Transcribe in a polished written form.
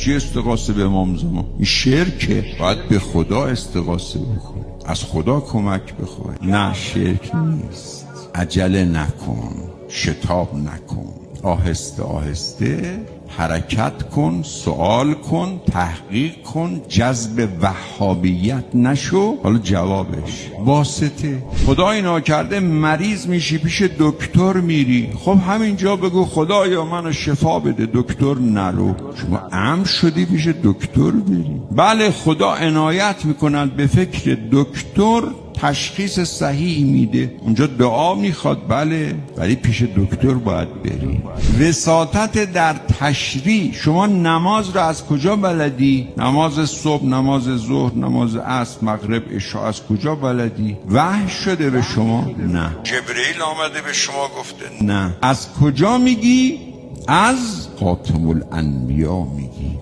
چی استغاثه به امام زمان؟ این شرکه. باید به خدا استغاثه بکن، از خدا کمک بخوای. نه شرک نیست. عجله نکن، شتاب نکن، آهسته آهسته حرکت کن، سوال کن، تحقیق کن، جذب وهابیت نشو. حالا جوابش واسطه. خدا اینا کرده مریض میشی پیش دکتر میری، خب همینجا بگو خدایا منو شفا بده، دکتر نرو. شما امر شدی پیش دکتر بری. بله خدا عنایت میکند به فکر دکتر، تشخیص صحیح میده، اونجا دعا میخواد بله، ولی پیش دکتر باید بری. وساطت در تشریع. شما نماز رو از کجا بلدی؟ نماز صبح، نماز ظهر، نماز عصر، مغرب، عشاء از کجا بلدی؟ وحی شده به شما؟ نه. جبرئیل آمده به شما گفته؟ نه. از کجا میگی؟ از خاتم الانبیا میگی.